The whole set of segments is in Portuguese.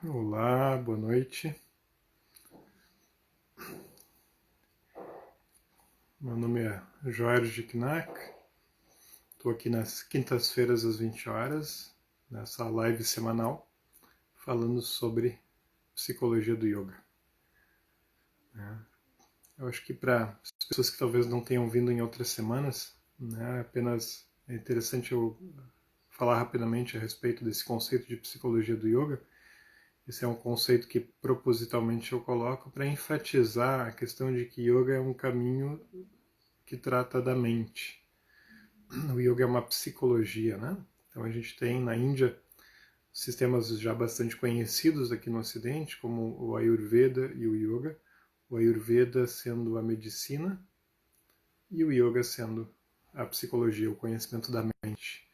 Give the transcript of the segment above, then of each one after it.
Olá, boa noite. Meu nome é Jorge Knack. Estou aqui nas quintas-feiras às 20 horas, nessa live semanal, falando sobre psicologia do yoga. Eu acho que para as pessoas que talvez não tenham vindo em outras semanas, apenas é interessante eu falar rapidamente a respeito desse conceito de psicologia do yoga. Esse é um conceito que propositalmente eu coloco para enfatizar a questão de que yoga é um caminho que trata da mente. O yoga é uma psicologia, né? Então a gente tem na Índia sistemas já bastante conhecidos aqui no Ocidente, como o Ayurveda e o Yoga. O Ayurveda sendo a medicina e o Yoga sendo a psicologia, o conhecimento da mente.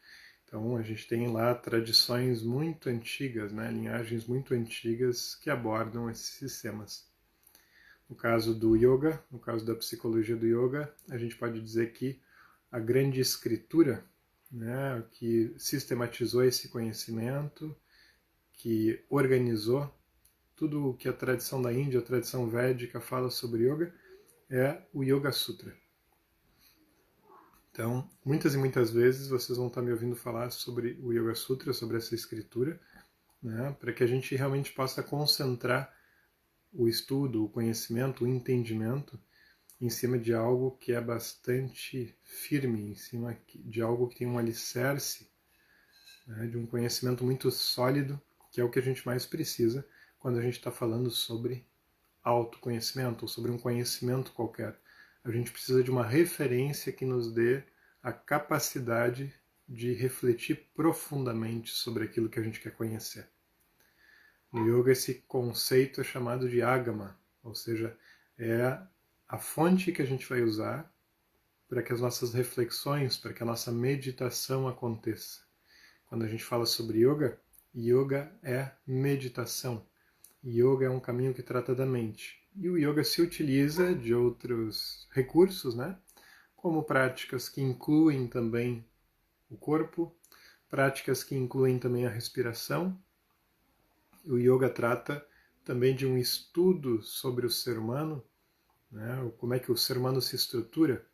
Então a gente tem lá tradições muito antigas, né? Linhagens muito antigas que abordam esses sistemas. No caso do Yoga, no caso da psicologia do Yoga, a gente pode dizer que a grande escritura, né, que sistematizou esse conhecimento, que organizou tudo o que a tradição da Índia, a tradição védica fala sobre yoga, é o Yoga Sutra. Então, muitas e muitas vezes vocês vão estar me ouvindo falar sobre o Yoga Sutra, sobre essa escritura, né, para que a gente realmente possa concentrar o estudo, o conhecimento, o entendimento em cima de algo que é bastante firme, em cima de algo que tem um alicerce, né, de um conhecimento muito sólido, que é o que a gente mais precisa quando a gente está falando sobre autoconhecimento, ou sobre um conhecimento qualquer. A gente precisa de uma referência que nos dê a capacidade de refletir profundamente sobre aquilo que a gente quer conhecer. No yoga, esse conceito é chamado de Agama, ou seja, é a fonte que a gente vai usar para que as nossas reflexões, para que a nossa meditação aconteça. Quando a gente fala sobre yoga, yoga é meditação. Yoga é um caminho que trata da mente. E o yoga se utiliza de outros recursos, né? Como práticas que incluem também o corpo, práticas que incluem também a respiração. O yoga trata também de um estudo sobre o ser humano, né? Como é que o ser humano se estrutura,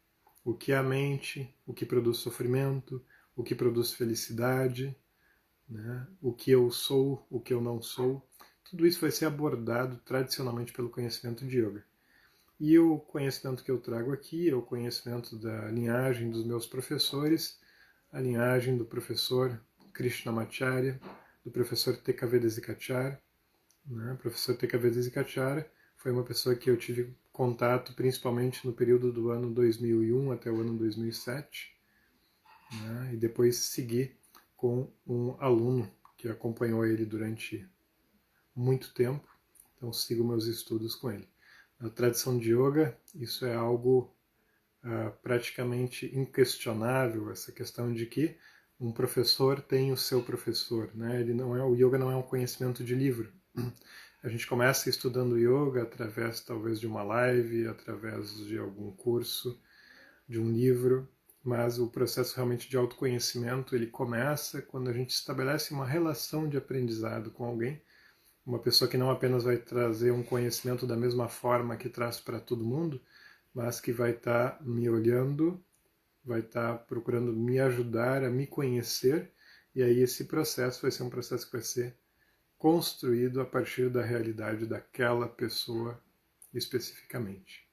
o que é a mente, o que produz sofrimento, o que produz felicidade, né? O que eu sou, o que eu não sou. Tudo isso vai ser abordado tradicionalmente pelo conhecimento de yoga. E o conhecimento que eu trago aqui é o conhecimento da linhagem dos meus professores, a linhagem do professor Krishnamacharya, do professor Tekavedezikacharya. O professor Tekavedezikacharya foi uma pessoa que eu tive contato principalmente no período do ano 2001 até o ano 2007, né? E depois segui com um aluno que acompanhou ele durante muito tempo, então sigo meus estudos com ele. Na tradição de yoga, isso é algo praticamente inquestionável, essa questão de que um professor tem o seu professor, né? Ele não é, o yoga não é um conhecimento de livro. A gente começa estudando yoga através talvez de uma live, através de algum curso, de um livro, mas o processo realmente de autoconhecimento ele começa quando a gente estabelece uma relação de aprendizado com alguém, uma pessoa que não apenas vai trazer um conhecimento da mesma forma que traz para todo mundo, mas que vai estar me olhando, vai estar procurando me ajudar a me conhecer, e aí esse processo vai ser um processo que vai ser construído a partir da realidade daquela pessoa especificamente.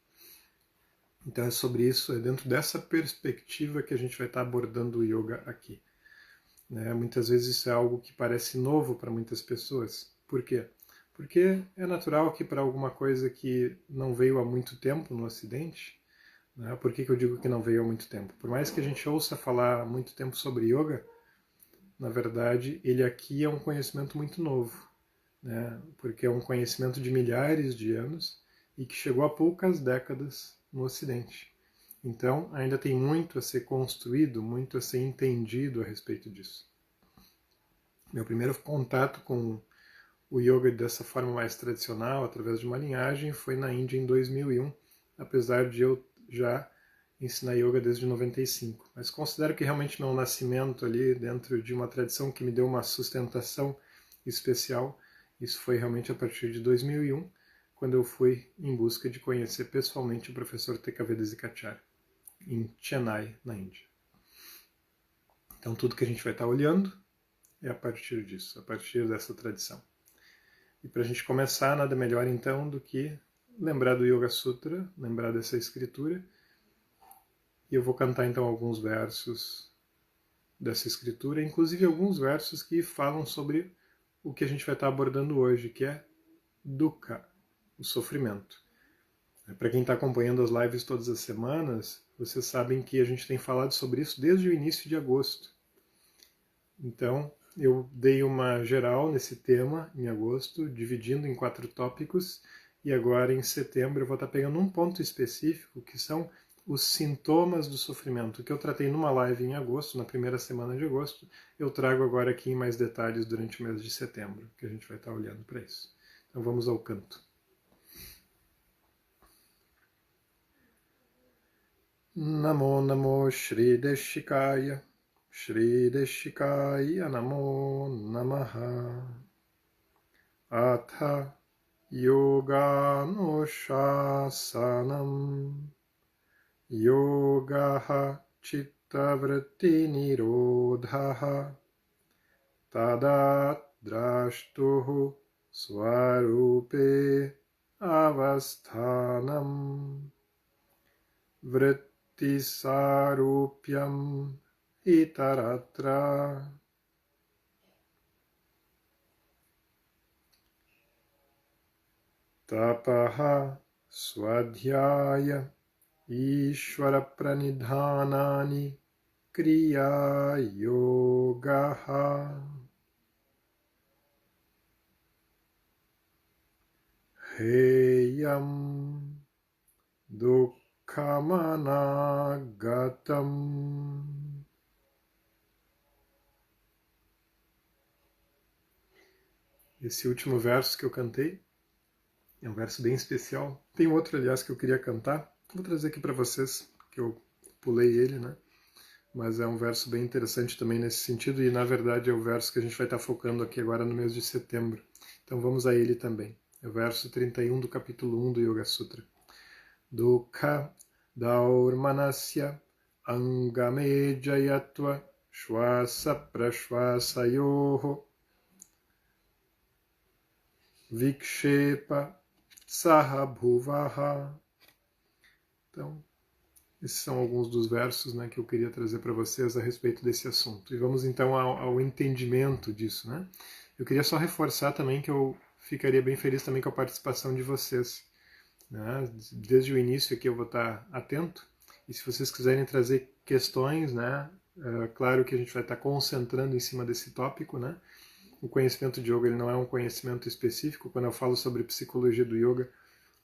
Então é sobre isso, é dentro dessa perspectiva que a gente vai estar abordando o yoga aqui. Muitas vezes isso é algo que parece novo para muitas pessoas. Por quê? Porque é natural que para alguma coisa que não veio há muito tempo no Ocidente, né? Por que eu digo que não veio há muito tempo? Por mais que a gente ouça falar há muito tempo sobre yoga, na verdade ele aqui é um conhecimento muito novo, né? Porque é um conhecimento de milhares de anos e que chegou há poucas décadas no Ocidente. Então, ainda tem muito a ser construído, muito a ser entendido a respeito disso. Meu primeiro contato com o yoga dessa forma mais tradicional, através de uma linhagem, foi na Índia em 2001, apesar de eu já ensinar yoga desde 95. Mas considero que realmente meu nascimento ali dentro de uma tradição que me deu uma sustentação especial Isso foi realmente a partir de 2001, quando eu fui em busca de conhecer pessoalmente o professor T.K.V. Desikachar, em Chennai, na Índia. Então tudo que a gente vai estar olhando é a partir disso, a partir dessa tradição. E para a gente começar, nada melhor então do que lembrar do Yoga Sutra, lembrar dessa escritura. E eu vou cantar então alguns versos dessa escritura, inclusive alguns versos que falam sobre o que a gente vai estar abordando hoje, que é dukkha, o sofrimento. Para quem está acompanhando as lives todas as semanas, vocês sabem que a gente tem falado sobre isso desde o início de agosto. Então, eu dei uma geral nesse tema em agosto, dividindo em 4 tópicos, e agora em setembro eu vou estar pegando um ponto específico, que são os sintomas do sofrimento, que eu tratei numa live em agosto, na primeira semana de agosto, eu trago agora aqui em mais detalhes durante o mês de setembro, que a gente vai estar olhando para isso. Então vamos ao canto. Namo Namo Shri Deshikaya, Shri Deshikaya Namo Namaha. Atha Yoga no Shasanam Yogaha Chitta Vritti Nirodhaha Tadat Drashtuhu Swarupe Avasthanam Vritti Sarupyam Itaratra. Tapaha Swadhyaya Ishvara Pranidhanani Kriya Yogaha Heyam Dukhamanagatam. Esse último verso que eu cantei é um verso bem especial. Tem outro, aliás, que eu queria cantar. Vou trazer aqui para vocês, que eu pulei ele, né? Mas é um verso bem interessante também nesse sentido, e na verdade é o verso que a gente vai estar focando aqui agora no mês de setembro. Então vamos a ele também. É o verso 31 do capítulo 1 do Yoga Sutra. Dukkha daurmanasya angame jayatva shvasa prashvasayoho vikshepa sahabhuvaha. Então, esses são alguns dos versos, né, que eu queria trazer para vocês a respeito desse assunto. E vamos então ao entendimento disso, né? Eu queria só reforçar também que eu ficaria bem feliz também com a participação de vocês, né? Desde o início aqui eu vou estar atento, e se vocês quiserem trazer questões, né, claro que a gente vai estar concentrando em cima desse tópico, né? O conhecimento de yoga ele não é um conhecimento específico. Quando eu falo sobre psicologia do yoga,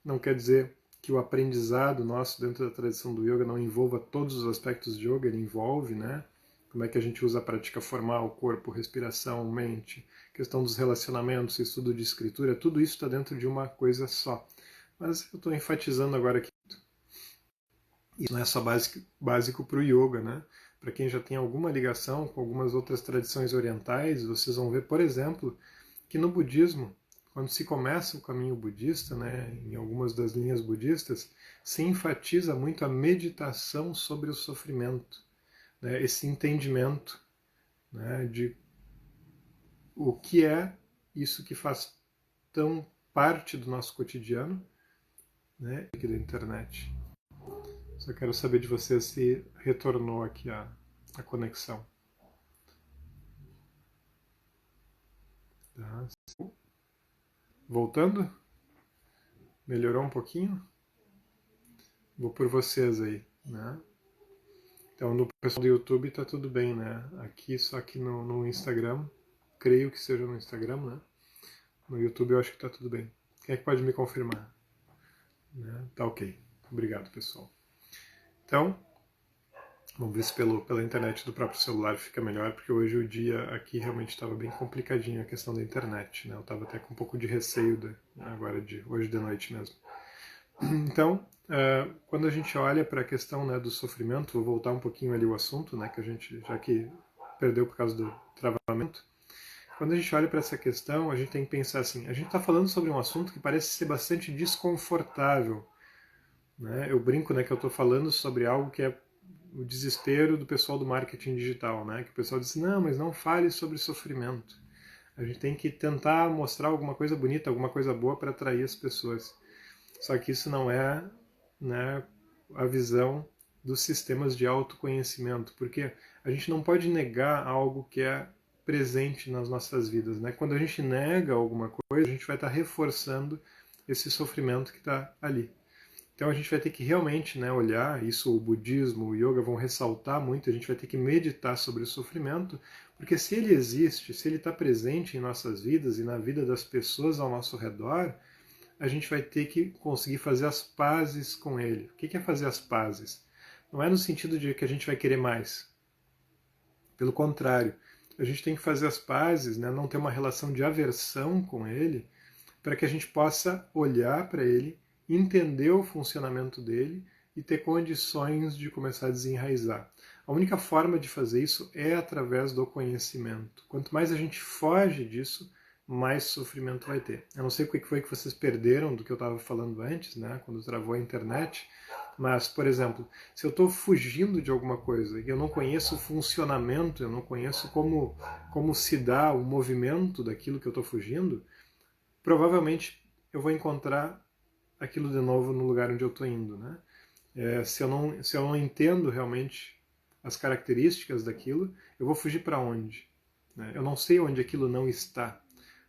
não quer dizer que o aprendizado nosso dentro da tradição do yoga não envolva todos os aspectos de yoga. Ele envolve, né? Como é que a gente usa a prática formal, corpo, respiração, mente, questão dos relacionamentos, estudo de escritura, tudo isso está dentro de uma coisa só. Mas eu estou enfatizando agora aqui. Isso não é só básico para o yoga, né? Para quem já tem alguma ligação com algumas outras tradições orientais, vocês vão ver, por exemplo, que no budismo, quando se começa o caminho budista, né, em algumas das linhas budistas, se enfatiza muito a meditação sobre o sofrimento, né, esse entendimento, né, de o que é isso que faz tão parte do nosso cotidiano, né, aqui da internet. Só quero saber de você se retornou aqui a conexão. Tá. Voltando? Melhorou um pouquinho? Vou por vocês aí, né? Então no pessoal do YouTube tá tudo bem, né? Aqui, só aqui no Instagram, creio que seja no Instagram, né? No YouTube eu acho que tá tudo bem. Quem é que pode me confirmar? Né? Tá ok. Obrigado, pessoal. Então, vamos ver se pela internet do próprio celular fica melhor, porque hoje o dia aqui realmente estava bem complicadinho a questão da internet, né? Eu estava até com um pouco de receio hoje de noite mesmo. Então, quando a gente olha para a questão, né, do sofrimento, vou voltar um pouquinho ali o assunto, né, que a gente já que perdeu por causa do travamento. quando a gente olha para essa questão, a gente tem que pensar assim, a gente está falando sobre um assunto que parece ser bastante desconfortável, né? Eu brinco, né, que eu estou falando sobre algo que é o desespero do pessoal do marketing digital, né? Que o pessoal diz, não, mas não fale sobre sofrimento. A gente tem que tentar mostrar alguma coisa bonita, alguma coisa boa para atrair as pessoas. Só que isso não é, né, a visão dos sistemas de autoconhecimento, porque a gente não pode negar algo que é presente nas nossas vidas, né? Quando a gente nega alguma coisa, a gente vai estar reforçando esse sofrimento que está ali. Então a gente vai ter que realmente, né, olhar, isso o budismo, o yoga vão ressaltar muito, a gente vai ter que meditar sobre o sofrimento, porque se ele existe, se ele está presente em nossas vidas e na vida das pessoas ao nosso redor, a gente vai ter que conseguir fazer as pazes com ele. O que é fazer as pazes? Não é no sentido de que a gente vai querer mais. Pelo contrário, a gente tem que fazer as pazes, né, não ter uma relação de aversão com ele, para que a gente possa olhar para ele, entender o funcionamento dele e ter condições de começar a desenraizar. A única forma de fazer isso é através do conhecimento. Quanto mais a gente foge disso, mais sofrimento vai ter. Eu não sei o que foi que vocês perderam do que eu estava falando antes, né, quando travou a internet, mas, por exemplo, se eu estou fugindo de alguma coisa e eu não conheço o funcionamento, eu não conheço como se dá o movimento daquilo que eu estou fugindo, provavelmente eu vou encontrar aquilo de novo no lugar onde eu estou indo, né? Se eu não entendo realmente as características daquilo, eu vou fugir para onde? Né? Eu não sei onde aquilo não está.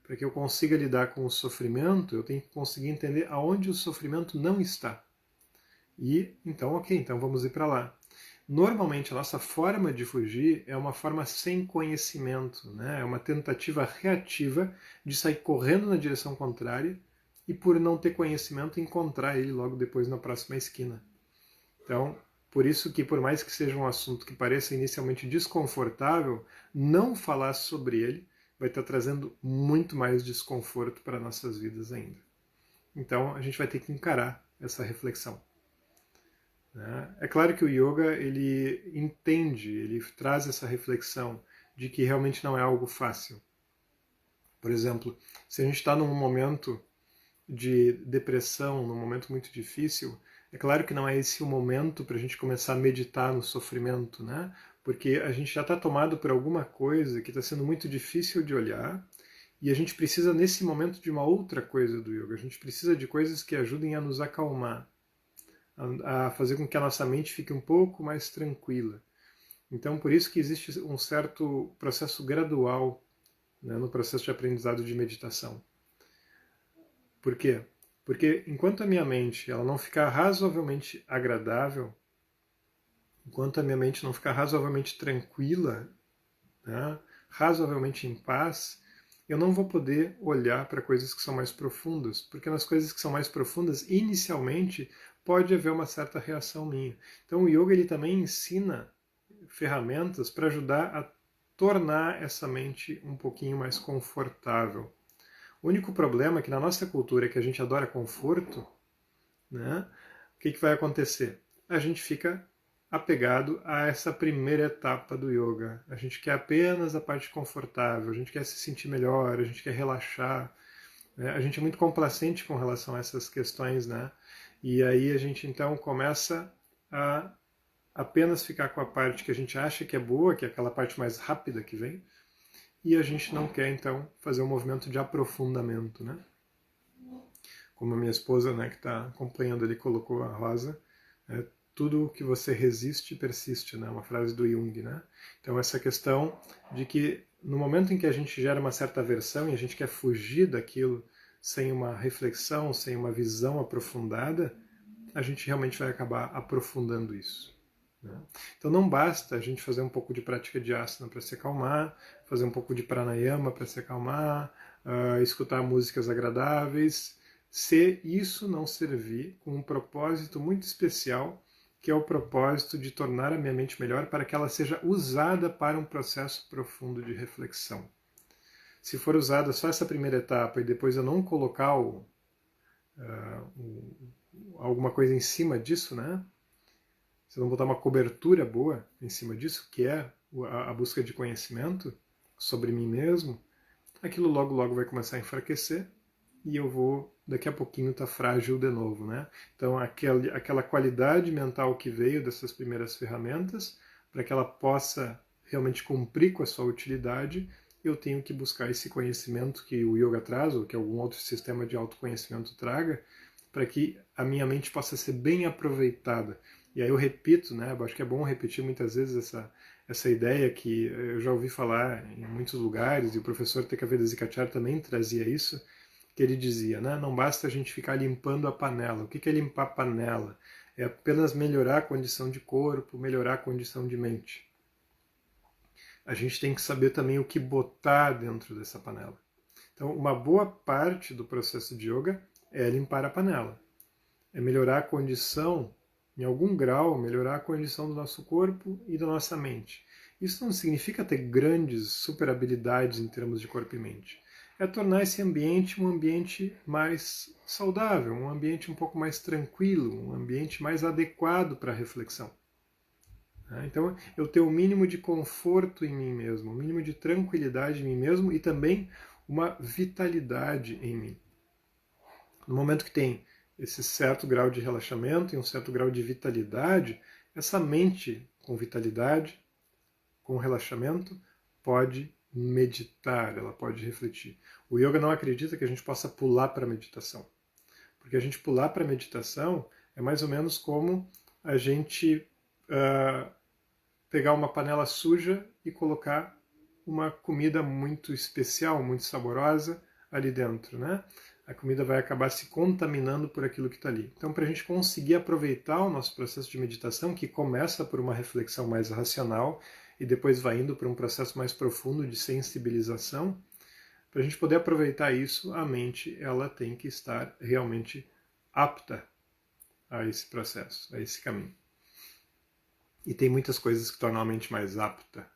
Para que eu consiga lidar com o sofrimento, eu tenho que conseguir entender aonde o sofrimento não está. E então, ok, então vamos ir para lá. Normalmente a nossa forma de fugir é uma forma sem conhecimento, né? É uma tentativa reativa de sair correndo na direção contrária e, por não ter conhecimento, encontrar ele logo depois na próxima esquina. Então, por isso que, por mais que seja um assunto que pareça inicialmente desconfortável, não falar sobre ele vai estar trazendo muito mais desconforto para nossas vidas ainda. Então, a gente vai ter que encarar essa reflexão. É claro que o yoga ele entende, ele traz essa reflexão de que realmente não é algo fácil. Por exemplo, se a gente está num momento de depressão, num momento muito difícil, é claro que não é esse o momento para a gente começar a meditar no sofrimento, né? Porque a gente já está tomado por alguma coisa que está sendo muito difícil de olhar e a gente precisa nesse momento de uma outra coisa do yoga. A gente precisa de coisas que ajudem a nos acalmar, a fazer com que a nossa mente fique um pouco mais tranquila. Então, por isso que existe um certo processo gradual, né, no processo de aprendizado de meditação. Por quê? Porque enquanto a minha mente ela não ficar razoavelmente agradável, enquanto a minha mente não ficar razoavelmente tranquila, né, razoavelmente em paz, eu não vou poder olhar para coisas que são mais profundas, porque nas coisas que são mais profundas, inicialmente, pode haver uma certa reação minha. Então o yoga ele também ensina ferramentas para ajudar a tornar essa mente um pouquinho mais confortável. O único problema é que na nossa cultura, que a gente adora conforto, né, o que vai acontecer? A gente fica apegado a essa primeira etapa do yoga. A gente quer apenas a parte confortável, a gente quer se sentir melhor, a gente quer relaxar. Né? A gente é muito complacente com relação a essas questões, né? E aí a gente então começa a apenas ficar com a parte que a gente acha que é boa, que é aquela parte mais rápida que vem, e a gente não quer então fazer um movimento de aprofundamento, né? Como a minha esposa, né, que está acompanhando ali, colocou a rosa, tudo que você resiste persiste, né? Uma frase do Jung, né? Então essa questão de que no momento em que a gente gera uma certa aversão e a gente quer fugir daquilo sem uma reflexão, sem uma visão aprofundada, a gente realmente vai acabar aprofundando isso. Né? Então não basta a gente fazer um pouco de prática de asana para se acalmar, fazer um pouco de pranayama para se acalmar, escutar músicas agradáveis, se isso não servir com um propósito muito especial, que é o propósito de tornar a minha mente melhor para que ela seja usada para um processo profundo de reflexão. Se for usada só essa primeira etapa e depois eu não colocar alguma coisa em cima disso, né? Se eu não botar uma cobertura boa em cima disso, que é a busca de conhecimento sobre mim mesmo, aquilo logo logo vai começar a enfraquecer e eu vou daqui a pouquinho estar frágil de novo, né? Então aquela qualidade mental que veio dessas primeiras ferramentas, para que ela possa realmente cumprir com a sua utilidade, eu tenho que buscar esse conhecimento que o yoga traz, ou que algum outro sistema de autoconhecimento traga, para que a minha mente possa ser bem aproveitada. E aí eu repito, né? Eu acho que é bom repetir muitas vezes essa ideia que eu já ouvi falar em muitos lugares, e o professor Tekaveda Zikachar também trazia isso, que ele dizia, né? Não basta a gente ficar limpando a panela. O que é limpar a panela? É apenas melhorar a condição de corpo, melhorar a condição de mente. A gente tem que saber também o que botar dentro dessa panela. Então, uma boa parte do processo de yoga é limpar a panela. É melhorar a condição, em algum grau, melhorar a condição do nosso corpo e da nossa mente. Isso não significa ter grandes super habilidades em termos de corpo e mente. É tornar esse ambiente um ambiente mais saudável, um ambiente um pouco mais tranquilo, um ambiente mais adequado para a reflexão. Então, eu ter o mínimo de conforto em mim mesmo, o mínimo de tranquilidade em mim mesmo e também uma vitalidade em mim. No momento que tem esse certo grau de relaxamento e um certo grau de vitalidade, essa mente com vitalidade, com relaxamento, pode meditar, ela pode refletir. O yoga não acredita que a gente possa pular para a meditação. Porque a gente pular para a meditação é mais ou menos como a gente pegar uma panela suja e colocar uma comida muito especial, muito saborosa ali dentro, né? A comida vai acabar se contaminando por aquilo que está ali. Então, para a gente conseguir aproveitar o nosso processo de meditação, que começa por uma reflexão mais racional e depois vai indo para um processo mais profundo de sensibilização, para a gente poder aproveitar isso, a mente ela tem que estar realmente apta a esse processo, a esse caminho. E tem muitas coisas que tornam a mente mais apta,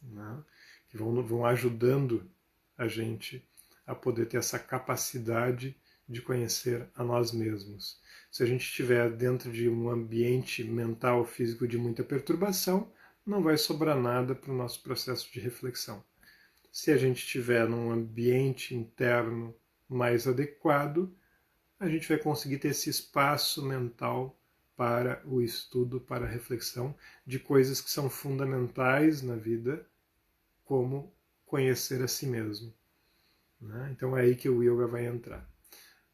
né? Que vão ajudando a gente a poder ter essa capacidade de conhecer a nós mesmos. Se a gente estiver dentro de um ambiente mental, físico de muita perturbação, não vai sobrar nada para o nosso processo de reflexão. Se a gente estiver num ambiente interno mais adequado, a gente vai conseguir ter esse espaço mental para o estudo, para a reflexão de coisas que são fundamentais na vida, como conhecer a si mesmo. Né? Então é aí que o yoga vai entrar.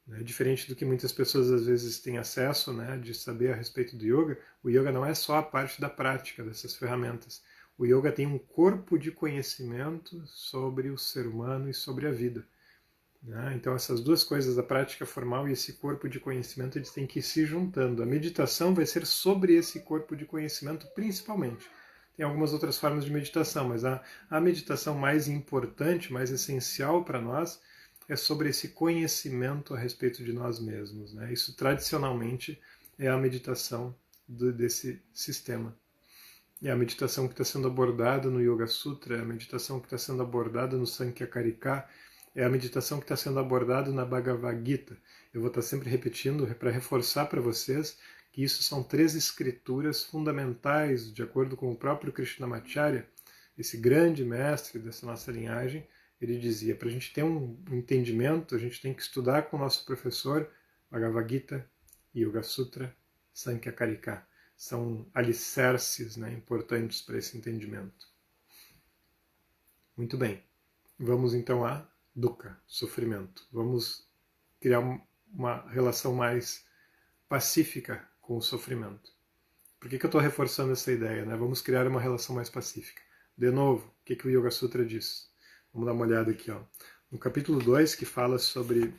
Né? Diferente do que muitas pessoas às vezes têm acesso, né, de saber a respeito do yoga, o yoga não é só a parte da prática dessas ferramentas. O yoga tem um corpo de conhecimento sobre o ser humano e sobre a vida. Então essas duas coisas, a prática formal e esse corpo de conhecimento, eles têm que ir se juntando. A meditação vai ser sobre esse corpo de conhecimento principalmente. Tem algumas outras formas de meditação, mas a meditação mais importante, mais essencial para nós, é sobre esse conhecimento a respeito de nós mesmos. Né? Isso tradicionalmente é a meditação desse sistema. É a meditação que está sendo abordada no Yoga Sutra, é a meditação que está sendo abordada no Sankhya Karika, é a meditação que está sendo abordada na Bhagavad Gita. Eu vou estar sempre repetindo para reforçar para vocês que isso são 3 escrituras fundamentais, de acordo com o próprio Krishnamacharya, esse grande mestre dessa nossa linhagem. Ele dizia, para a gente ter um entendimento, a gente tem que estudar com o nosso professor Bhagavad Gita, Yoga Sutra, Sankhya Karika. São alicerces, né, importantes para esse entendimento. Muito bem. Vamos então a dukkha, sofrimento. Vamos criar uma relação mais pacífica com o sofrimento. Por que eu estou reforçando essa ideia? Né? Vamos criar uma relação mais pacífica. De novo, o que o Yoga Sutra diz? Vamos dar uma olhada aqui. Ó. No capítulo 2, que fala sobre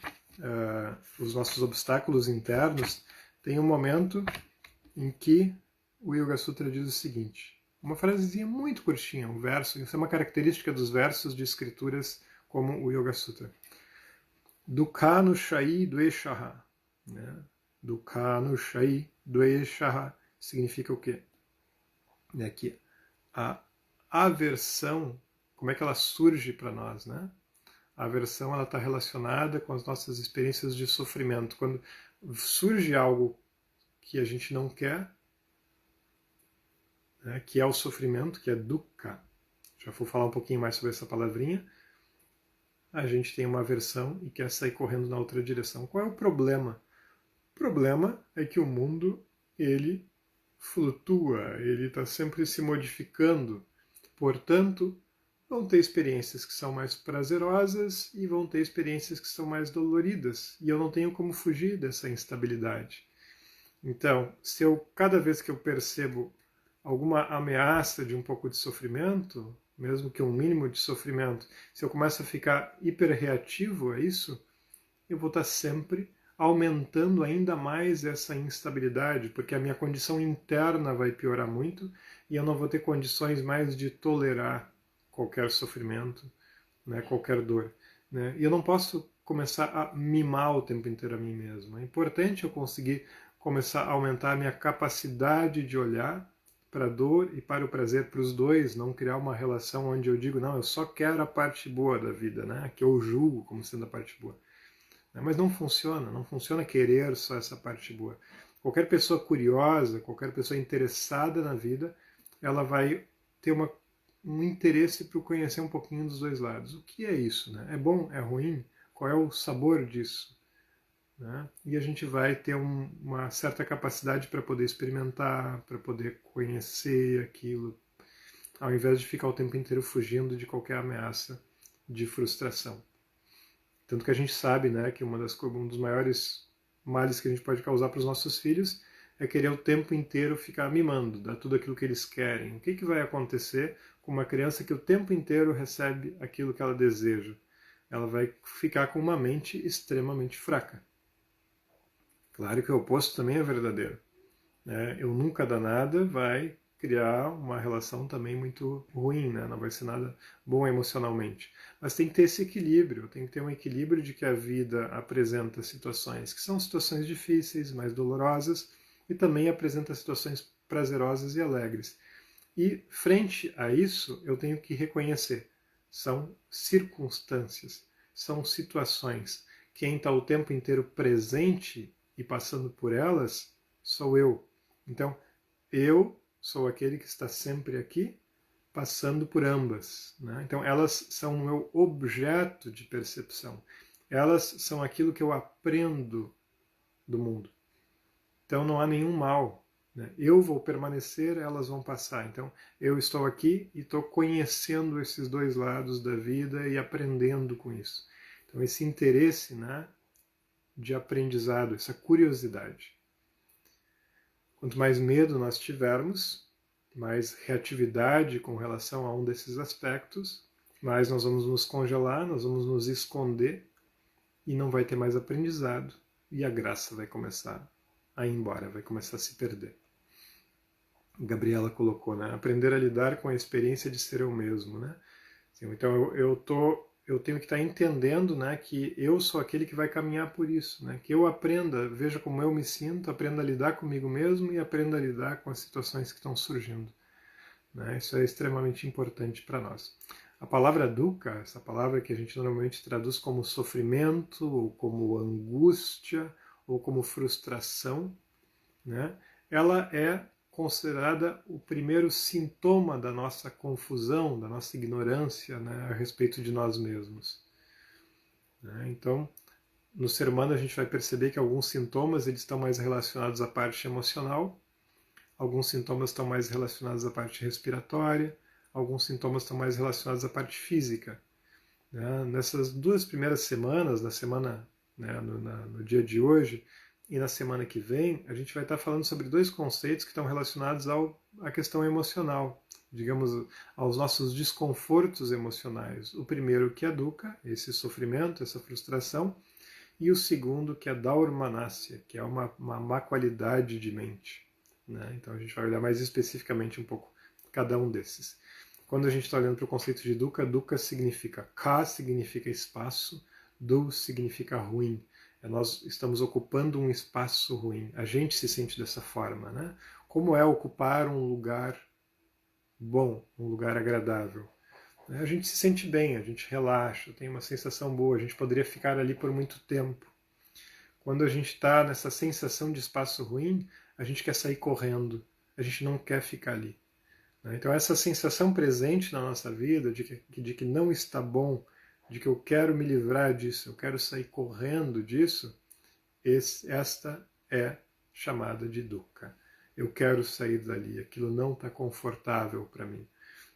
os nossos obstáculos internos, tem um momento em que o Yoga Sutra diz o seguinte, uma frasezinha muito curtinha, um verso, isso é uma característica dos versos de escrituras como o Yoga Sutra. Dukkhanushai dveshaha. Né? Dukkhanushai dveshaha significa o quê? É que a aversão, como é que ela surge para nós? Né? A aversão está relacionada com as nossas experiências de sofrimento. Quando surge algo que a gente não quer, né, que é o sofrimento, que é dukkha. Já vou falar um pouquinho mais sobre essa palavrinha. a gente tem uma aversão e quer sair correndo na outra direção. Qual é o problema? O problema é que o mundo, ele flutua, ele está sempre se modificando. Portanto, vão ter experiências que são mais prazerosas e vão ter experiências que são mais doloridas. E eu não tenho como fugir dessa instabilidade. Então, se eu, cada vez que eu percebo alguma ameaça de um pouco de sofrimento, mesmo que um mínimo de sofrimento, se eu começo a ficar hiperreativo a isso, eu vou estar sempre aumentando ainda mais essa instabilidade, porque a minha condição interna vai piorar muito e eu não vou ter condições mais de tolerar qualquer sofrimento, né, qualquer dor. Né? E eu não posso começar a mimar o tempo inteiro a mim mesmo. É importante eu conseguir começar a aumentar a minha capacidade de olhar para a dor e para o prazer, para os dois, não criar uma relação onde eu digo, não, eu só quero a parte boa da vida, né? Que eu julgo como sendo a parte boa. Mas não funciona querer só essa parte boa. Qualquer pessoa curiosa, qualquer pessoa interessada na vida, ela vai ter um interesse por conhecer um pouquinho dos dois lados. O que é isso? Né? É bom? É ruim? Qual é o sabor disso? Né? E a gente vai ter uma certa capacidade para poder experimentar, para poder conhecer aquilo, ao invés de ficar o tempo inteiro fugindo de qualquer ameaça de frustração. Tanto que a gente sabe, né, que um dos maiores males que a gente pode causar para os nossos filhos é querer o tempo inteiro ficar mimando, dar tudo aquilo que eles querem. O que vai acontecer com uma criança que o tempo inteiro recebe aquilo que ela deseja? Ela vai ficar com uma mente extremamente fraca. Claro que o oposto também é verdadeiro. Né? Eu nunca dar nada vai criar uma relação também muito ruim, né? Não vai ser nada bom emocionalmente. Mas tem que ter esse equilíbrio, tem que ter um equilíbrio de que a vida apresenta situações que são situações difíceis, mais dolorosas, e também apresenta situações prazerosas e alegres. E frente a isso, eu tenho que reconhecer, são circunstâncias, são situações. Quem está o tempo inteiro presente e passando por elas sou eu. Então, eu sou aquele que está sempre aqui, passando por ambas. Né? Então, elas são o meu objeto de percepção. Elas são aquilo que eu aprendo do mundo. Então, não há nenhum mal. Né? Eu vou permanecer, elas vão passar. Então, eu estou aqui e estou conhecendo esses dois lados da vida e aprendendo com isso. Então, esse interesse, né, de aprendizado, essa curiosidade. Quanto mais medo nós tivermos, mais reatividade com relação a um desses aspectos, mais nós vamos nos congelar, nós vamos nos esconder e não vai ter mais aprendizado e a graça vai começar a ir embora, vai começar a se perder. Gabriela colocou, né? Aprender a lidar com a experiência de ser eu mesmo, né? Então eu tenho que estar entendendo, né, que eu sou aquele que vai caminhar por isso, né, que eu aprenda, veja como eu me sinto, aprenda a lidar comigo mesmo e aprenda a lidar com as situações que estão surgindo. Né, isso é extremamente importante para nós. A palavra dukkha, essa palavra que a gente normalmente traduz como sofrimento, ou como angústia, ou como frustração, né, ela é considerada o primeiro sintoma da nossa confusão, da nossa ignorância, né, a respeito de nós mesmos. Né? Então, no ser humano a gente vai perceber que alguns sintomas eles estão mais relacionados à parte emocional, alguns sintomas estão mais relacionados à parte respiratória, alguns sintomas estão mais relacionados à parte física. Né? Nessas 2 primeiras semanas, na semana, né, no dia de hoje, e na semana que vem, a gente vai estar falando sobre 2 conceitos que estão relacionados à questão emocional, digamos, aos nossos desconfortos emocionais. O primeiro que é dukkha, esse sofrimento, essa frustração, e o segundo que é daurmanasya, que é uma má qualidade de mente. Né? Então a gente vai olhar mais especificamente um pouco cada um desses. Quando a gente está olhando para o conceito de dukkha, dukkha significa ka, significa espaço, du significa ruim. Nós estamos ocupando um espaço ruim. A gente se sente dessa forma, né? Como é ocupar um lugar bom, um lugar agradável? A gente se sente bem, a gente relaxa, tem uma sensação boa, a gente poderia ficar ali por muito tempo. Quando a gente está nessa sensação de espaço ruim, a gente quer sair correndo, a gente não quer ficar ali. Então essa sensação presente na nossa vida de que não está bom de que eu quero me livrar disso, eu quero sair correndo disso, esta é chamada de dukkha. Eu quero sair dali, aquilo não está confortável para mim.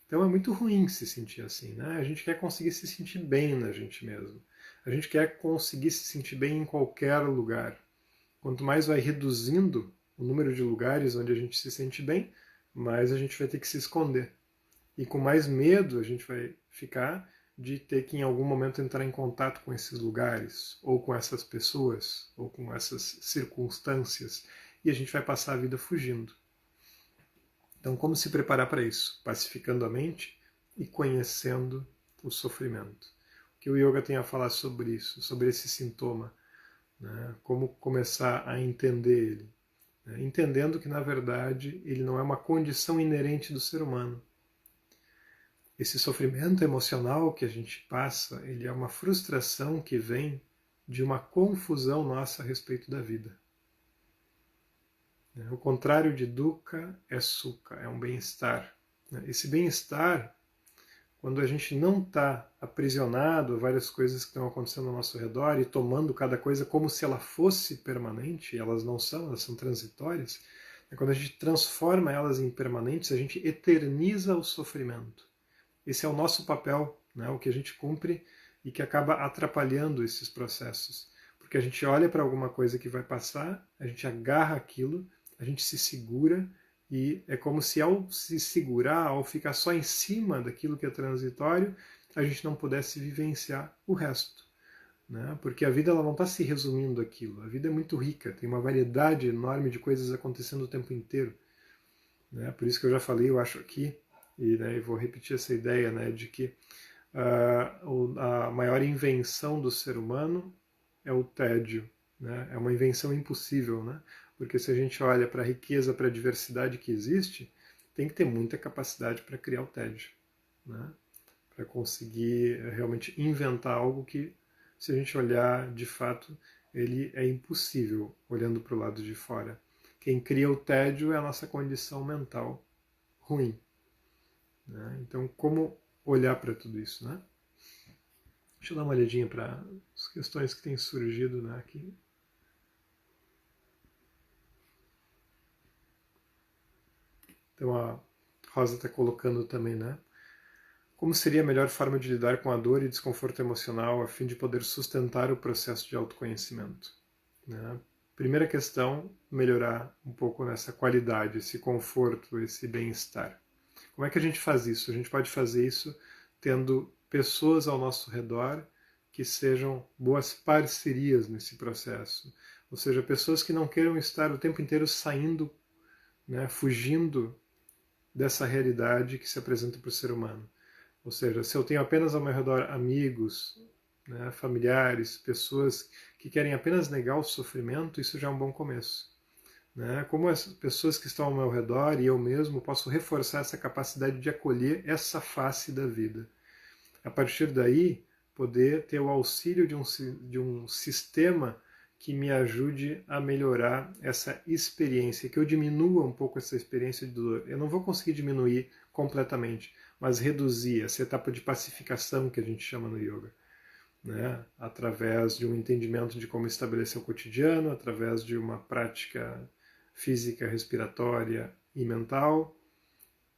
Então é muito ruim se sentir assim, né? A gente quer conseguir se sentir bem na gente mesmo. A gente quer conseguir se sentir bem em qualquer lugar. Quanto mais vai reduzindo o número de lugares onde a gente se sente bem, mais a gente vai ter que se esconder. E com mais medo a gente vai ficar de ter que em algum momento entrar em contato com esses lugares, ou com essas pessoas, ou com essas circunstâncias, e a gente vai passar a vida fugindo. Então, como se preparar para isso? Pacificando a mente e conhecendo o sofrimento. O que o yoga tem a falar sobre isso, sobre esse sintoma, né? Como começar a entender ele, né? Entendendo que, na verdade, ele não é uma condição inerente do ser humano. Esse sofrimento emocional que a gente passa, ele é uma frustração que vem de uma confusão nossa a respeito da vida. O contrário de dukkha é sukha, é um bem-estar. Esse bem-estar, quando a gente não está aprisionado a várias coisas que estão acontecendo ao nosso redor e tomando cada coisa como se ela fosse permanente, e elas não são, elas são transitórias, quando a gente transforma elas em permanentes, a gente eterniza o sofrimento. Esse é o nosso papel, né, o que a gente cumpre e que acaba atrapalhando esses processos. Porque a gente olha para alguma coisa que vai passar, a gente agarra aquilo, a gente se segura e é como se ao se segurar, ao ficar só em cima daquilo que é transitório, a gente não pudesse vivenciar o resto. Né? Porque a vida ela não está se resumindo àquilo. A vida é muito rica, tem uma variedade enorme de coisas acontecendo o tempo inteiro. Né? Por isso que eu já falei, eu acho aqui, e né, vou repetir essa ideia, né, de que a maior invenção do ser humano é o tédio. Né? É uma invenção impossível, né? Porque se a gente olha para a riqueza, para a diversidade que existe, tem que ter muita capacidade para criar o tédio. Né? Para conseguir realmente inventar algo que, se a gente olhar de fato, ele é impossível olhando para o lado de fora. Quem cria o tédio é a nossa condição mental ruim. Né? Então, como olhar para tudo isso? Né? Deixa eu dar uma olhadinha para as questões que têm surgido, né, aqui. Então a Rosa está colocando também, né? Como seria a melhor forma de lidar com a dor e desconforto emocional a fim de poder sustentar o processo de autoconhecimento? Né? Primeira questão, melhorar um pouco nessa qualidade, esse conforto, esse bem-estar. Como é que a gente faz isso? A gente pode fazer isso tendo pessoas ao nosso redor que sejam boas parcerias nesse processo. Ou seja, pessoas que não queiram estar o tempo inteiro saindo, né, fugindo dessa realidade que se apresenta para o ser humano. Ou seja, se eu tenho apenas ao meu redor amigos, né, familiares, pessoas que querem apenas negar o sofrimento, isso já é um bom começo. Né? Como as pessoas que estão ao meu redor e eu mesmo posso reforçar essa capacidade de acolher essa face da vida. A partir daí, poder ter o auxílio de um sistema que me ajude a melhorar essa experiência, que eu diminua um pouco essa experiência de dor. Eu não vou conseguir diminuir completamente, mas reduzir essa etapa de pacificação que a gente chama no yoga. Né? Através de um entendimento de como estabelecer o cotidiano, através de uma prática física, respiratória e mental,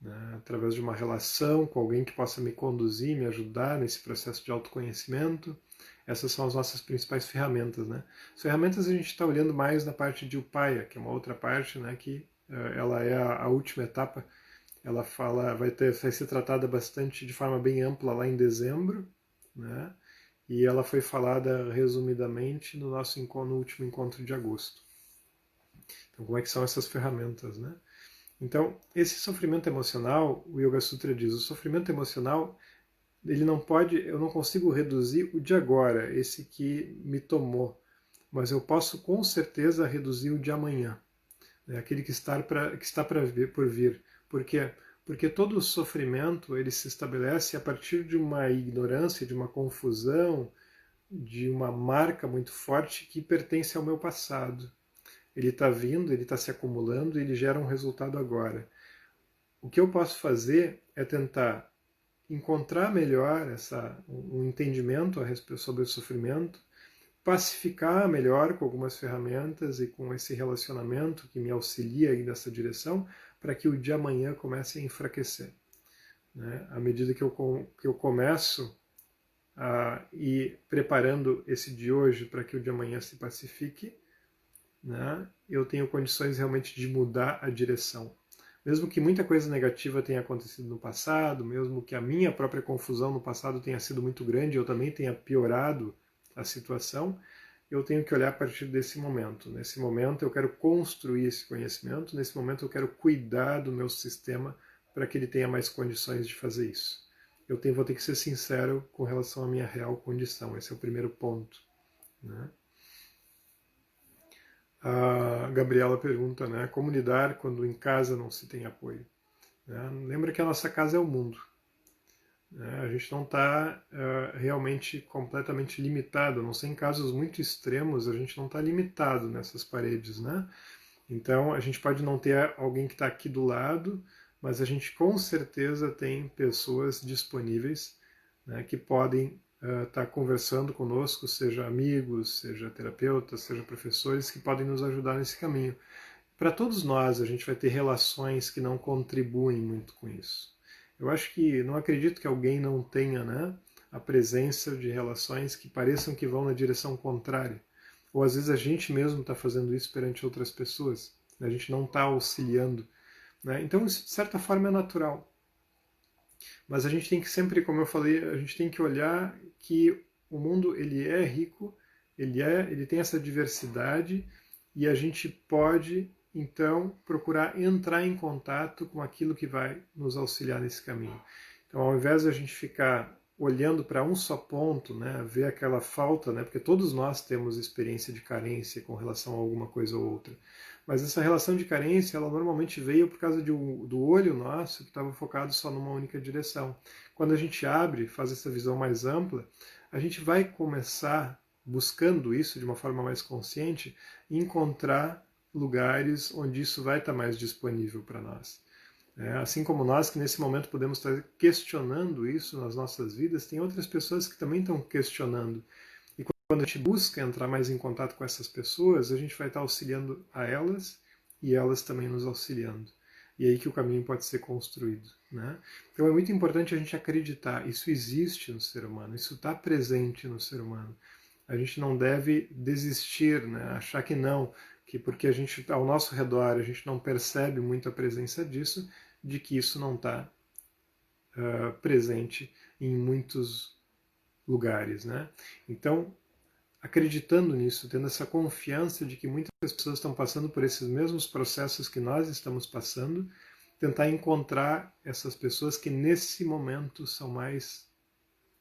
né? Através de uma relação com alguém que possa me conduzir, me ajudar nesse processo de autoconhecimento. Essas são as nossas principais ferramentas. Né? As ferramentas a gente está olhando mais na parte de Upaya, que é uma outra parte, né, que ela é a última etapa. Ela vai ser tratada bastante de forma bem ampla lá em dezembro, né? E ela foi falada resumidamente no no último encontro de agosto. Então, como é que são essas ferramentas, né? Então, esse sofrimento emocional, o Yoga Sutra diz, o sofrimento emocional, ele não pode, eu não consigo reduzir o de agora, esse que me tomou, mas eu posso com certeza reduzir o de amanhã, né? Aquele que está por vir. Por quê? Porque todo o sofrimento ele se estabelece a partir de uma ignorância, de uma confusão, de uma marca muito forte que pertence ao meu passado. Ele está vindo, ele está se acumulando e ele gera um resultado agora. O que eu posso fazer é tentar encontrar melhor um entendimento a respeito sobre o sofrimento, pacificar melhor com algumas ferramentas e com esse relacionamento que me auxilia aí nessa direção, para que o de amanhã comece a enfraquecer. Né? À medida que eu começo a ir preparando esse de hoje para que o de amanhã se pacifique, né, eu tenho condições realmente de mudar a direção. Mesmo que muita coisa negativa tenha acontecido no passado, mesmo que a minha própria confusão no passado tenha sido muito grande, eu também tenha piorado a situação, eu tenho que olhar a partir desse momento. Nesse momento eu quero construir esse conhecimento, nesse momento eu quero cuidar do meu sistema para que ele tenha mais condições de fazer isso. Vou ter que ser sincero com relação à minha real condição, esse é o primeiro ponto. Né? A Gabriela pergunta, né, como lidar quando em casa não se tem apoio? Né? Lembra que a nossa casa é o mundo. Né? A gente não está realmente completamente limitado, a não ser em casos muito extremos, a gente não está limitado nessas paredes. Né? Então, a gente pode não ter alguém que está aqui do lado, mas a gente com certeza tem pessoas disponíveis, né, que podem estar conversando conosco, seja amigos, seja terapeutas, seja professores, que podem nos ajudar nesse caminho. Para todos nós, a gente vai ter relações que não contribuem muito com isso. Eu acho que, não acredito que alguém não tenha, né, a presença de relações que pareçam que vão na direção contrária. Ou às vezes a gente mesmo está fazendo isso perante outras pessoas, né? A gente não está auxiliando. Né? Então isso de certa forma é natural. Mas a gente tem que sempre, como eu falei, a gente tem que olhar que o mundo ele é rico, ele tem essa diversidade e a gente pode então procurar entrar em contato com aquilo que vai nos auxiliar nesse caminho. Então, ao invés de a gente ficar olhando para um só ponto, né, ver aquela falta, né, porque todos nós temos experiência de carência com relação a alguma coisa ou outra. Mas essa relação de carência, ela normalmente veio por causa do olho nosso que estava focado só numa única direção. Quando a gente abre, faz essa visão mais ampla, a gente vai começar, buscando isso de uma forma mais consciente, encontrar lugares onde isso vai estar mais disponível para nós. Assim como nós, que nesse momento podemos estar questionando isso nas nossas vidas, tem outras pessoas que também estão questionando. E quando a gente busca entrar mais em contato com essas pessoas, a gente vai estar auxiliando a elas e elas também nos auxiliando. E é aí que o caminho pode ser construído. Né? Então é muito importante a gente acreditar, isso existe no ser humano, isso está presente no ser humano. A gente não deve desistir, né? Achar que não, que porque a gente ao nosso redor a gente não percebe muito a presença disso, de que isso não está presente em muitos lugares. Né? Então, acreditando nisso, tendo essa confiança de que muitas pessoas estão passando por esses mesmos processos que nós estamos passando, tentar encontrar essas pessoas que nesse momento são mais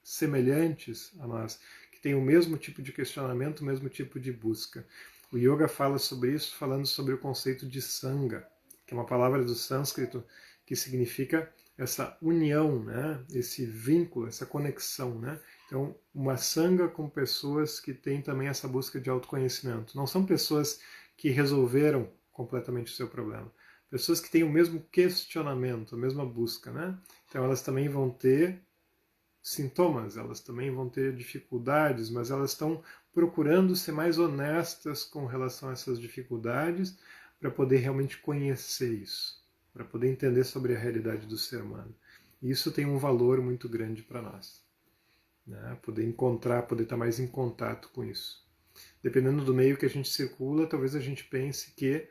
semelhantes a nós, que têm o mesmo tipo de questionamento, o mesmo tipo de busca. O yoga fala sobre isso, falando sobre o conceito de sangha, que é uma palavra do sânscrito que significa essa união, né? Esse vínculo, essa conexão. Né? Então, uma sangha com pessoas que têm também essa busca de autoconhecimento. Não são pessoas que resolveram completamente o seu problema. Pessoas que têm o mesmo questionamento, a mesma busca. Né? Então, elas também vão ter sintomas, elas também vão ter dificuldades, mas elas estão procurando ser mais honestas com relação a essas dificuldades para poder realmente conhecer isso, para poder entender sobre a realidade do ser humano. E isso tem um valor muito grande para nós. Né? Poder encontrar, poder estar mais em contato com isso. Dependendo do meio que a gente circula, talvez a gente pense que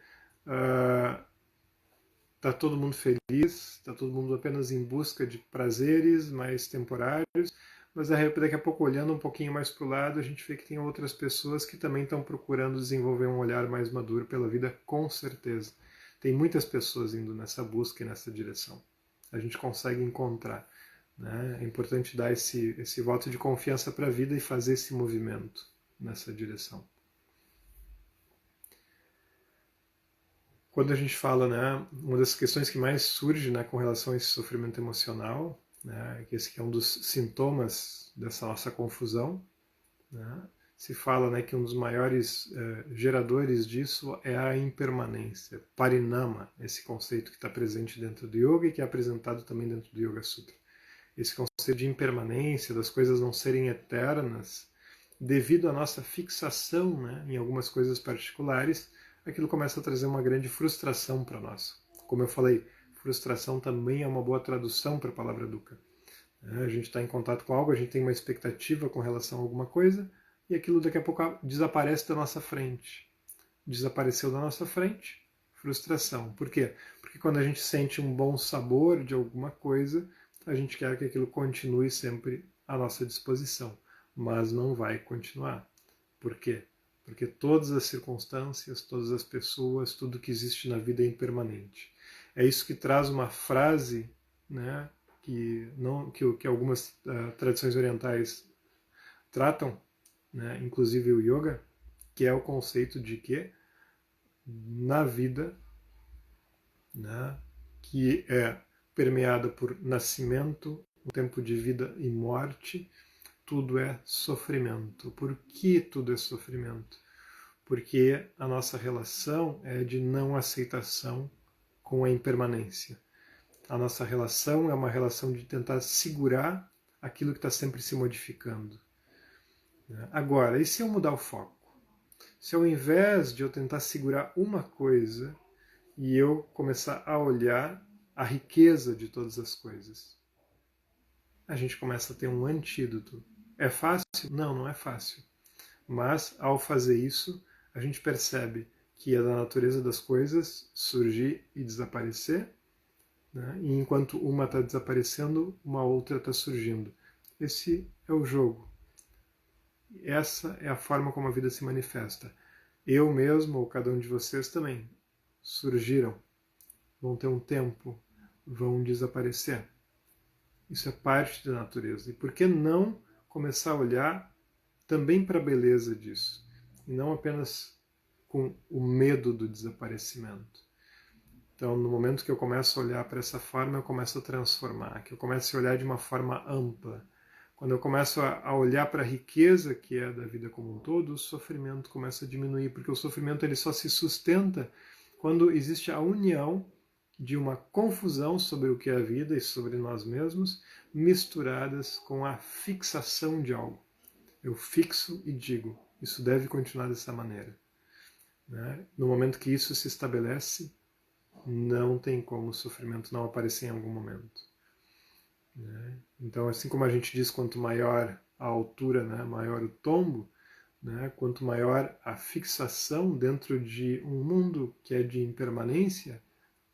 está todo mundo feliz, está todo mundo apenas em busca de prazeres mais temporários, mas daqui a pouco, olhando um pouquinho mais para o lado, a gente vê que tem outras pessoas que também estão procurando desenvolver um olhar mais maduro pela vida, com certeza. Tem muitas pessoas indo nessa busca e nessa direção. A gente consegue encontrar. Né? É importante dar esse voto de confiança para a vida e fazer esse movimento nessa direção. Quando a gente fala, né, uma das questões que mais surge, né, com relação a esse sofrimento emocional, né, que esse aqui é um dos sintomas dessa nossa confusão, né, se fala, né, que um dos maiores geradores disso é a impermanência, parinama, esse conceito que está presente dentro do yoga e que é apresentado também dentro do Yoga Sutra. esse conceito de impermanência, das coisas não serem eternas, devido à nossa fixação, né, em algumas coisas particulares, aquilo começa a trazer uma grande frustração para nós. Como eu falei, frustração também é uma boa tradução para a palavra dukkha. A gente está em contato com algo, a gente tem uma expectativa com relação a alguma coisa, e aquilo daqui a pouco desaparece da nossa frente. Desapareceu da nossa frente, frustração. Por quê? Porque quando a gente sente um bom sabor de alguma coisa, a gente quer que aquilo continue sempre à nossa disposição, mas não vai continuar. Por quê? Porque todas as circunstâncias, todas as pessoas, tudo que existe na vida é impermanente. É isso que traz uma frase, né, que algumas tradições orientais tratam, né, inclusive o yoga, que é o conceito de que na vida, né, que é permeada por nascimento, o tempo de vida e morte, tudo é sofrimento. Por que tudo é sofrimento? Porque a nossa relação é de não aceitação com a impermanência. A nossa relação é uma relação de tentar segurar aquilo que está sempre se modificando. Agora, e se eu mudar o foco? Se ao invés de eu tentar segurar uma coisa e eu começar a olhar a riqueza de todas as coisas, a gente começa a ter um antídoto. É fácil? Não, não é fácil. Mas, ao fazer isso, a gente percebe que é da natureza das coisas surgir e desaparecer, né? E enquanto uma está desaparecendo, uma outra está surgindo. Esse é o jogo. Essa é a forma como a vida se manifesta. Eu mesmo, ou cada um de vocês também, surgiram, vão ter um tempo, vão desaparecer. Isso é parte da natureza. E por que não começar a olhar também para a beleza disso? E não apenas com o medo do desaparecimento. Então, no momento que eu começo a olhar para essa forma, eu começo a transformar, que eu começo a olhar de uma forma ampla. Quando eu começo a olhar para a riqueza que é da vida como um todo, o sofrimento começa a diminuir, porque o sofrimento ele só se sustenta quando existe a união de uma confusão sobre o que é a vida e sobre nós mesmos, misturadas com a fixação de algo. Eu fixo e digo, isso deve continuar dessa maneira. No momento que isso se estabelece, não tem como o sofrimento não aparecer em algum momento. Então, assim como a gente diz, quanto maior a altura, né, maior o tombo, né, quanto maior a fixação dentro de um mundo que é de impermanência,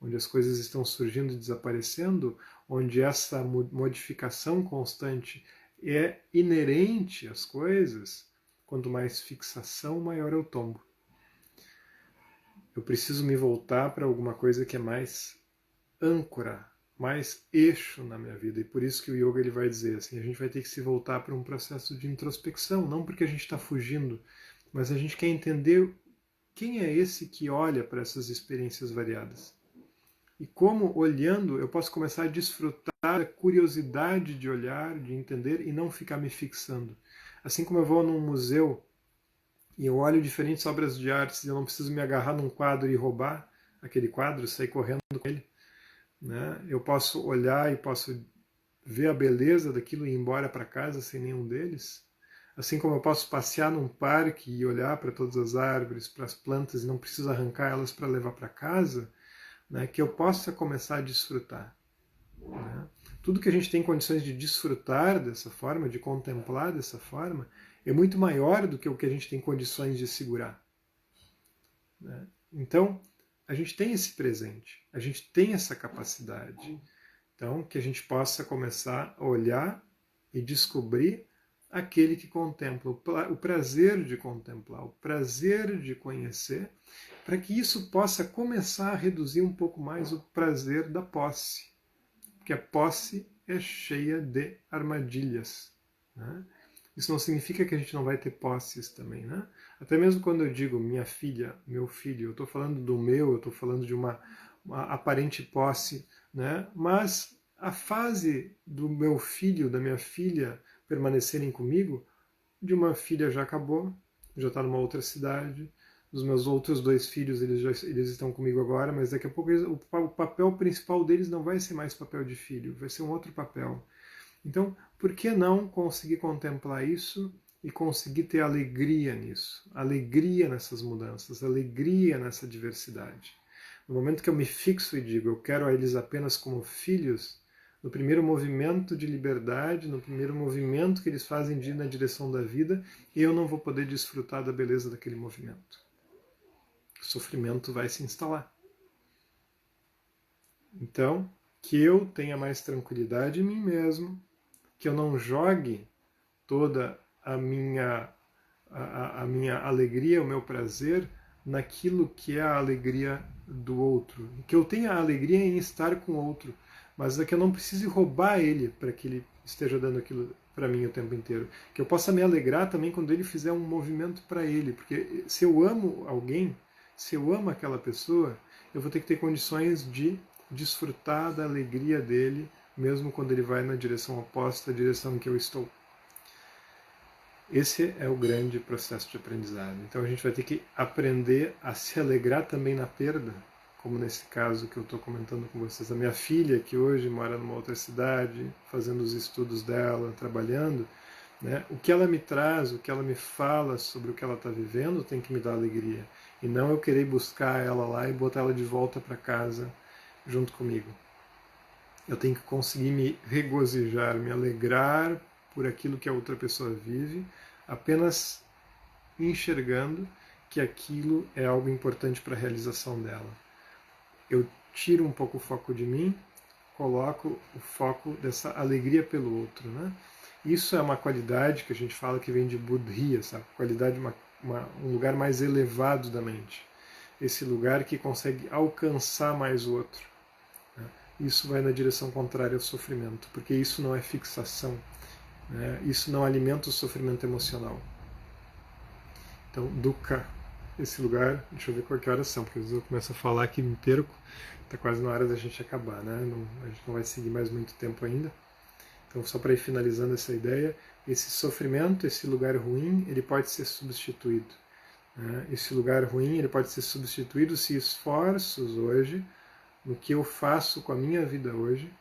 onde as coisas estão surgindo e desaparecendo, onde essa modificação constante é inerente às coisas, quanto mais fixação, maior é o tombo. Eu preciso me voltar para alguma coisa que é mais âncora, mais eixo na minha vida. E por isso que o yoga ele vai dizer assim, a gente vai ter que se voltar para um processo de introspecção, não porque a gente está fugindo, mas a gente quer entender quem é esse que olha para essas experiências variadas. E como, olhando, eu posso começar a desfrutar da curiosidade de olhar, de entender e não ficar me fixando. Assim como eu vou num museu e eu olho diferentes obras de arte e eu não preciso me agarrar num quadro e roubar aquele quadro, sair correndo com ele. Né? Eu posso olhar e posso ver a beleza daquilo e ir embora para casa sem nenhum deles. Assim como eu posso passear num parque e olhar para todas as árvores, para as plantas e não preciso arrancar elas para levar para casa, né? Que eu possa começar a desfrutar. Né? Tudo que a gente tem condições de desfrutar dessa forma, de contemplar dessa forma, é muito maior do que o que a gente tem condições de segurar. Né? Então, a gente tem esse presente, a gente tem essa capacidade. Então, que a gente possa começar a olhar e descobrir aquele que contempla, o prazer de contemplar, o prazer de conhecer, para que isso possa começar a reduzir um pouco mais o prazer da posse. Porque a posse é cheia de armadilhas. Né? Isso não significa que a gente não vai ter posses também. Né? Até mesmo quando eu digo minha filha, meu filho, eu estou falando do meu, eu estou falando de uma aparente posse, né? Mas a fase do meu filho, da minha filha permanecerem comigo, de uma filha já acabou, já está numa outra cidade, os meus outros 2 filhos eles estão comigo agora, mas daqui a pouco o papel principal deles não vai ser mais papel de filho, vai ser um outro papel. Então, por que não conseguir contemplar isso e conseguir ter alegria nisso? Alegria nessas mudanças, alegria nessa diversidade. No momento que eu me fixo e digo, eu quero eles apenas como filhos, no primeiro movimento de liberdade, no primeiro movimento que eles fazem de ir na direção da vida, eu não vou poder desfrutar da beleza daquele movimento. O sofrimento vai se instalar. Então, que eu tenha mais tranquilidade em mim mesmo, que eu não jogue toda a minha alegria, o meu prazer naquilo que é a alegria do outro. Que eu tenha a alegria em estar com o outro, mas é que eu não precise roubar ele para que ele esteja dando aquilo para mim o tempo inteiro. Que eu possa me alegrar também quando ele fizer um movimento para ele, porque se eu amo alguém, se eu amo aquela pessoa, eu vou ter que ter condições de desfrutar da alegria dele, mesmo quando ele vai na direção oposta à direção em que eu estou. Esse é o grande processo de aprendizado. Então a gente vai ter que aprender a se alegrar também na perda, como nesse caso que eu estou comentando com vocês. A minha filha, que hoje mora numa outra cidade, fazendo os estudos dela, trabalhando, né? O que ela me traz, o que ela me fala sobre o que ela está vivendo tem que me dar alegria. E não eu querer buscar ela lá e botar ela de volta para casa junto comigo. Eu tenho que conseguir me regozijar, me alegrar por aquilo que a outra pessoa vive, apenas enxergando que aquilo é algo importante para a realização dela. Eu tiro um pouco o foco de mim, coloco o foco dessa alegria pelo outro, né? Isso é uma qualidade que a gente fala que vem de Buddhia, sabe? Qualidade, um lugar mais elevado da mente. Esse lugar que consegue alcançar mais o outro. Né? Isso vai na direção contrária ao sofrimento, porque isso não é fixação. Né? Isso não alimenta o sofrimento emocional. Então, dukkha, esse lugar, deixa eu ver qual que horas são, porque às vezes eu começo a falar que me perco, está quase na hora da gente acabar, né? A gente não vai seguir mais muito tempo ainda. Então, só para ir finalizando essa ideia, esse sofrimento, esse lugar ruim, ele pode ser substituído. Né? Esse lugar ruim, ele pode ser substituído se esforços hoje, no que eu faço com a minha vida hoje,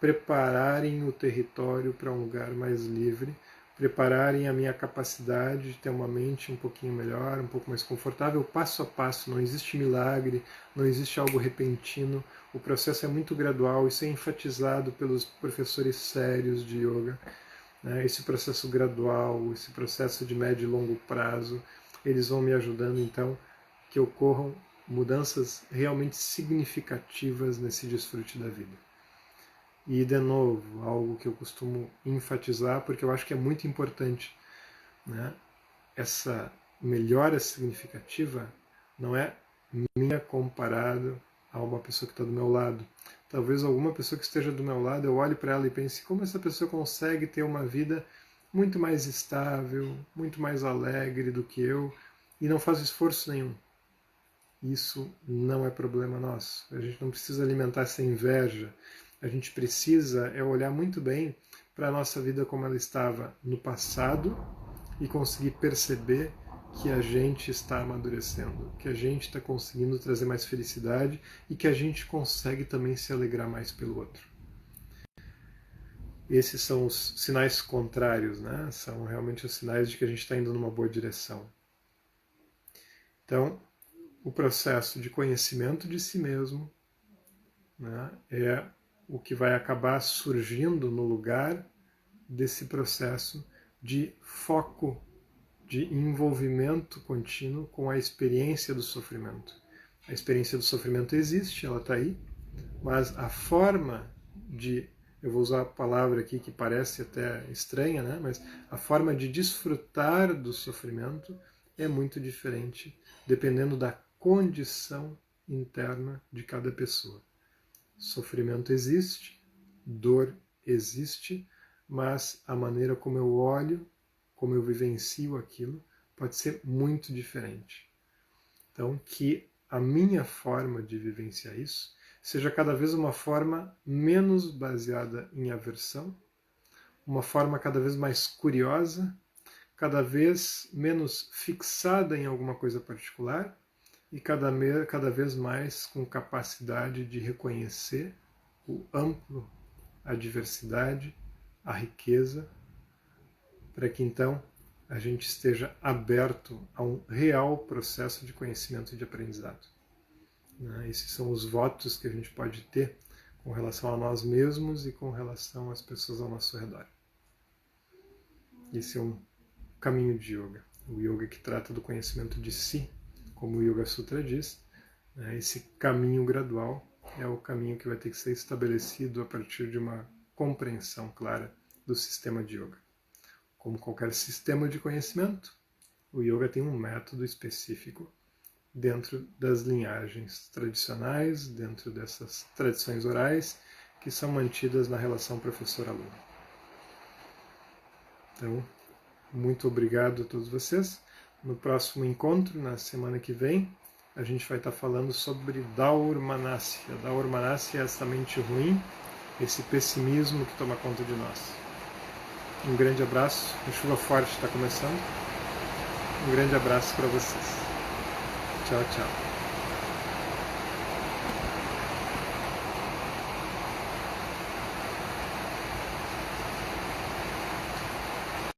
prepararem o território para um lugar mais livre, prepararem a minha capacidade de ter uma mente um pouquinho melhor, um pouco mais confortável, passo a passo. Não existe milagre, não existe algo repentino. O processo é muito gradual, isso é enfatizado pelos professores sérios de yoga. Né? Esse processo gradual, esse processo de médio e longo prazo, eles vão me ajudando então que ocorram mudanças realmente significativas nesse desfrute da vida. E, de novo, algo que eu costumo enfatizar, porque eu acho que é muito importante, né? Essa melhora significativa não é minha comparado a uma pessoa que está do meu lado. Talvez alguma pessoa que esteja do meu lado, eu olhe para ela e pense como essa pessoa consegue ter uma vida muito mais estável, muito mais alegre do que eu, e não faz esforço nenhum. Isso não é problema nosso. A gente não precisa alimentar essa inveja. A gente precisa olhar muito bem para a nossa vida como ela estava no passado e conseguir perceber que a gente está amadurecendo, que a gente está conseguindo trazer mais felicidade e que a gente consegue também se alegrar mais pelo outro. Esses são os sinais contrários, né? São realmente os sinais de que a gente está indo numa boa direção. Então, o processo de conhecimento de si mesmo, né, é o que vai acabar surgindo no lugar desse processo de foco, de envolvimento contínuo com a experiência do sofrimento. A experiência do sofrimento existe, ela está aí, mas a forma de, eu vou usar a palavra aqui que parece até estranha, né, mas a forma de desfrutar do sofrimento é muito diferente, dependendo da condição interna de cada pessoa. Sofrimento existe, dor existe, mas a maneira como eu olho, como eu vivencio aquilo, pode ser muito diferente. Então, que a minha forma de vivenciar isso seja cada vez uma forma menos baseada em aversão, uma forma cada vez mais curiosa, cada vez menos fixada em alguma coisa particular, e cada vez mais com capacidade de reconhecer o amplo, a diversidade a riqueza, para que então a gente esteja aberto a um real processo de conhecimento e de aprendizado. Esses são os votos que a gente pode ter com relação a nós mesmos e com relação às pessoas ao nosso redor. Esse é um caminho de yoga. O yoga que trata do conhecimento de si, como o Yoga Sutra diz, esse caminho gradual é o caminho que vai ter que ser estabelecido a partir de uma compreensão clara do sistema de yoga. Como qualquer sistema de conhecimento, o yoga tem um método específico dentro das linhagens tradicionais, dentro dessas tradições orais que são mantidas na relação professor-aluno. Então, muito obrigado a todos vocês. No próximo encontro, na semana que vem, a gente vai estar falando sobre Daurmanasya. Daurmanasya é essa mente ruim, esse pessimismo que toma conta de nós. Um grande abraço, a chuva forte está começando. Um grande abraço para vocês. Tchau, tchau.